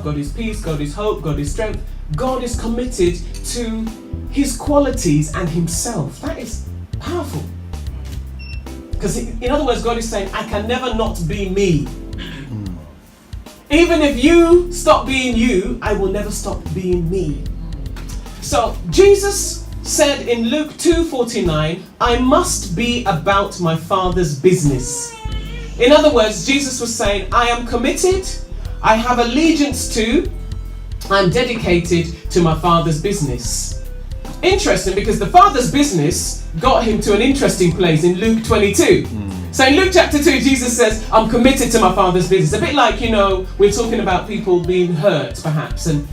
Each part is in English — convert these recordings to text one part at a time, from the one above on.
God is peace, God is hope, God is strength. God is committed to his qualities and himself. That is powerful. Because in other words, God is saying, I can never not be me. Even if you stop being you, I will never stop being me. So Jesus said in Luke 2:49, I must be about my Father's business. In other words, Jesus was saying, I am committed, I have allegiance to, I'm dedicated to my Father's business. Interesting, because the Father's business got him to an interesting place in Luke 22. So in Luke chapter 2, Jesus says, I'm committed to my Father's business. A bit like, we're talking about people being hurt, perhaps. And,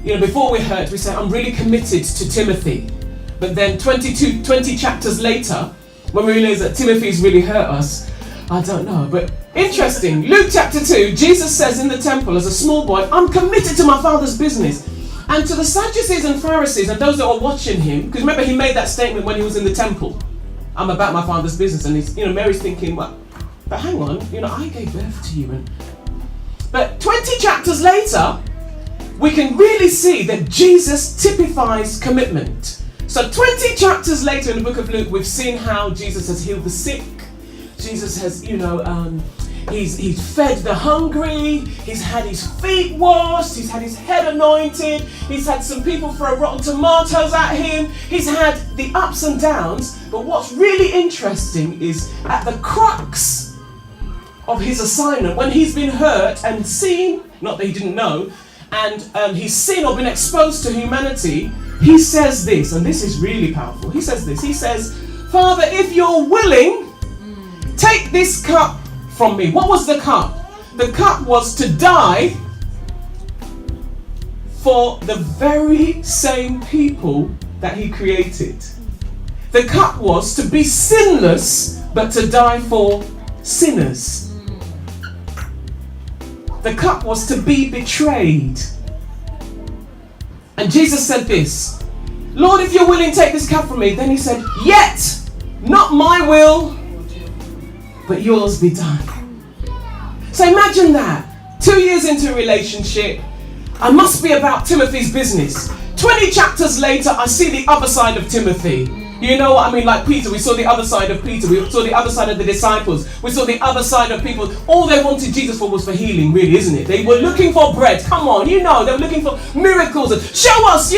before we're hurt, we say, I'm really committed to Timothy. But then 20 chapters later, when we realize that Timothy's really hurt us, I don't know. But interesting, Luke chapter 2, Jesus says in the temple as a small boy, I'm committed to my Father's business. And to the Sadducees and Pharisees and those that were watching him, because remember he made that statement when he was in the temple, I'm about my Father's business. And he's, Mary's thinking, well, but hang on, I gave birth to you. But 20 chapters later, we can really see that Jesus typifies commitment. So 20 chapters later in the book of Luke, we've seen how Jesus has healed the sick. Jesus has, he's fed the hungry. He's had his feet washed. He's had his head anointed. He's had some people throw rotten tomatoes at him. He's had the ups and downs. But what's really interesting is at the crux of his assignment, when he's been hurt and seen, not that he didn't know, and he's seen or been exposed to humanity, he says this, and this is really powerful. He says this. He says, Father, if you're willing, take this cup from me. What was the cup? The cup was to die for the very same people that he created. The cup was to be sinless, but to die for sinners. The cup was to be betrayed. And Jesus said this, Lord, if you're willing, take this cup from me. Then he said, yet not my will, but yours be done. So imagine that. 2 years into a relationship, I must be about Timothy's business. 20 chapters later, I see the other side of Timothy. You know what I mean? Like Peter, we saw the other side of Peter. We saw the other side of the disciples. We saw the other side of people. All they wanted Jesus for was for healing, really, isn't it? They were looking for bread. Come on, they were looking for miracles. And show us,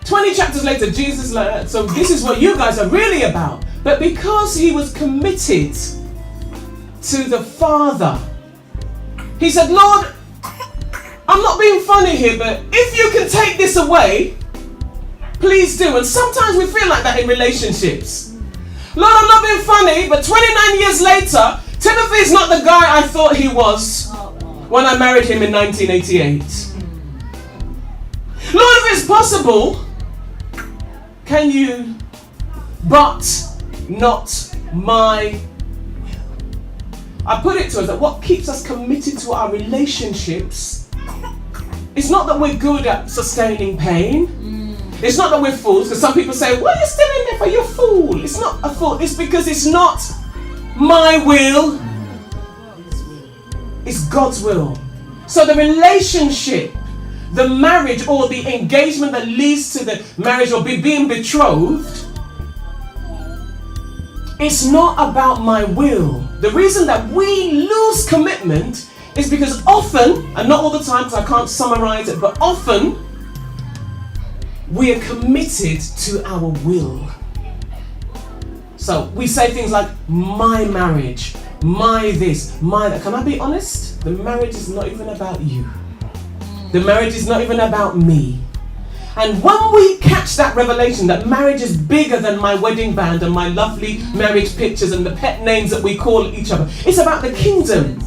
20 chapters later, Jesus like, so this is what you guys are really about. But because he was committed to the Father, he said, Lord, I'm not being funny here, but if you can take this away, please do. And sometimes we feel like that in relationships. Lord, I'm not being funny, but 29 years later, Timothy's not the guy I thought he was when I married him in 1988. Lord, if it's possible, can you, but not my will. I put it to us that what keeps us committed to our relationships, it's not that we're good at sustaining pain. It's not that we're fools, because some people say, well, you're still in there, but you're a fool. It's not a fool. It's because it's not my will. It's God's will. So the relationship, the marriage or the engagement that leads to the marriage or being betrothed, it's not about my will. The reason that we lose commitment is because often, and not all the time because I can't summarize it, but often, we are committed to our will. So we say things like, my marriage, my this, my that. Can I be honest? The marriage is not even about you. The marriage is not even about me. And when we catch that revelation that marriage is bigger than my wedding band and my lovely marriage pictures and the pet names that we call each other, it's about the kingdom.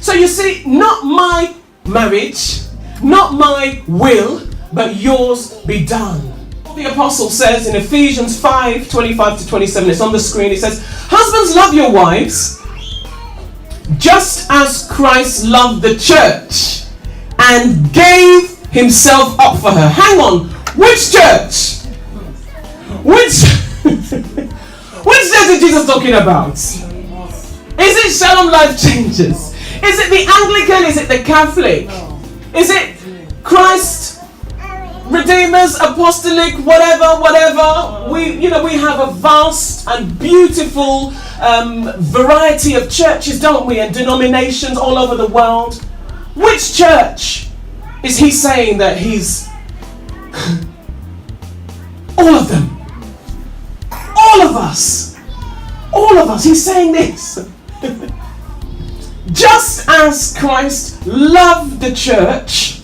So you see, not my marriage, not my will, but yours be done. The apostle says in Ephesians 5:25-27, it's on the screen, it says, husbands, love your wives, just as Christ loved the church and gave himself up for her. Hang on, which church? Which church is Jesus talking about? Is it Shalom Life Changers? Is it the Anglican? Is it the Catholic? Is it Christ, Redeemers, Apostolic, whatever? We have a vast and beautiful variety of churches, don't we? And denominations all over the world. Which church is he saying that he's... all of them. All of us. All of us. He's saying this. Just as Christ loved the church,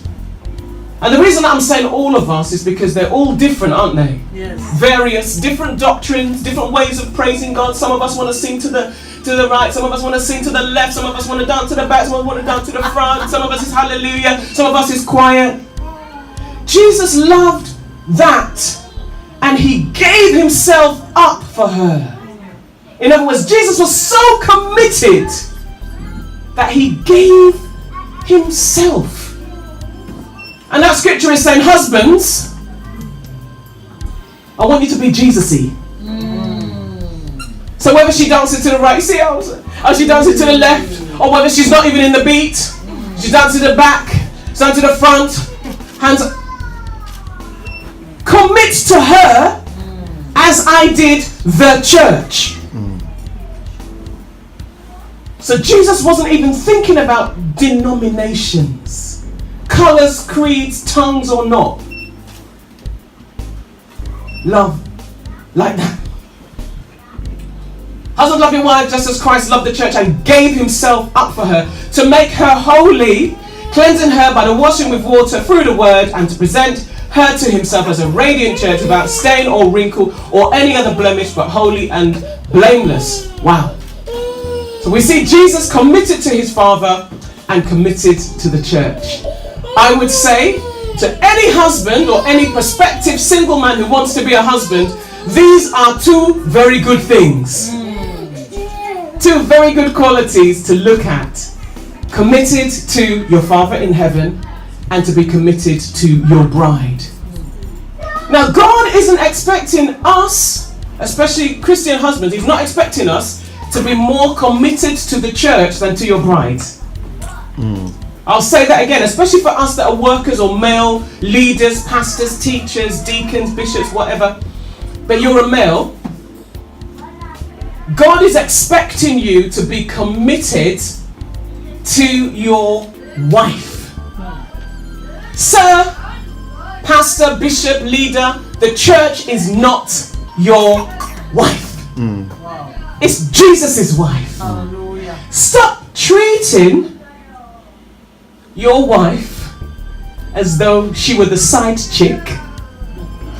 and the reason I'm saying all of us is because they're all different, aren't they? Yes. Various, different doctrines, different ways of praising God. Some of us want to sing to the right, some of us want to sing to the left, some of us want to dance to the back, some of us want to dance to the front, some of us is hallelujah, some of us is quiet. Jesus loved that, and he gave himself up for her. In other words, Jesus was so committed that he gave himself. And that scripture is saying, husbands, I want you to be Jesus-y. So whether she dances to the right, you see how she dances to the left, or whether she's not even in the beat, she dances to the back, she dances to the front, hands up. Commit to her as I did the church. So Jesus wasn't even thinking about denominations, colors, creeds, tongues or not. Love like that. Husband, love your wife just as Christ loved the church and gave himself up for her, to make her holy, cleansing her by the washing with water through the word, and to present her to himself as a radiant church without stain or wrinkle or any other blemish, but holy and blameless. Wow. So we see Jesus committed to his Father and committed to the church. I would say to any husband or any prospective single man who wants to be a husband, these are two very good things. Two very good qualities to look at. Committed to your Father in heaven and to be committed to your bride. Now, God isn't expecting us, especially Christian husbands, he's not expecting us to be more committed to the church than to your bride. I'll say that again, especially for us that are workers or male leaders, pastors, teachers, deacons, bishops, whatever. But you're a male. God is expecting you to be committed to your wife. Sir, pastor, bishop, leader, the church is not your wife. It's Jesus' wife. Hallelujah. Stop treating your wife as though she were the side chick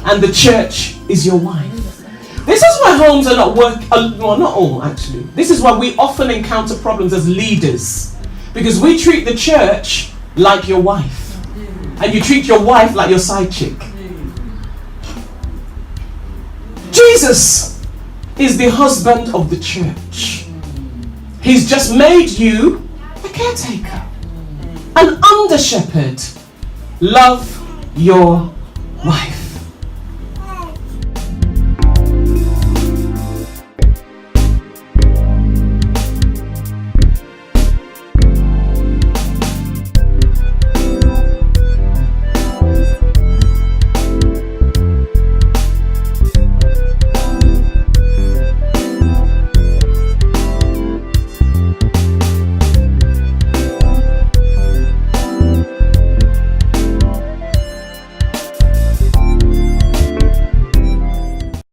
and the church is your wife. This is why homes are not well, not all actually. This is why we often encounter problems as leaders, because we treat the church like your wife and you treat your wife like your side chick. Jesus is the husband of the church. He's just made you a caretaker, an under shepherd. Love your wife.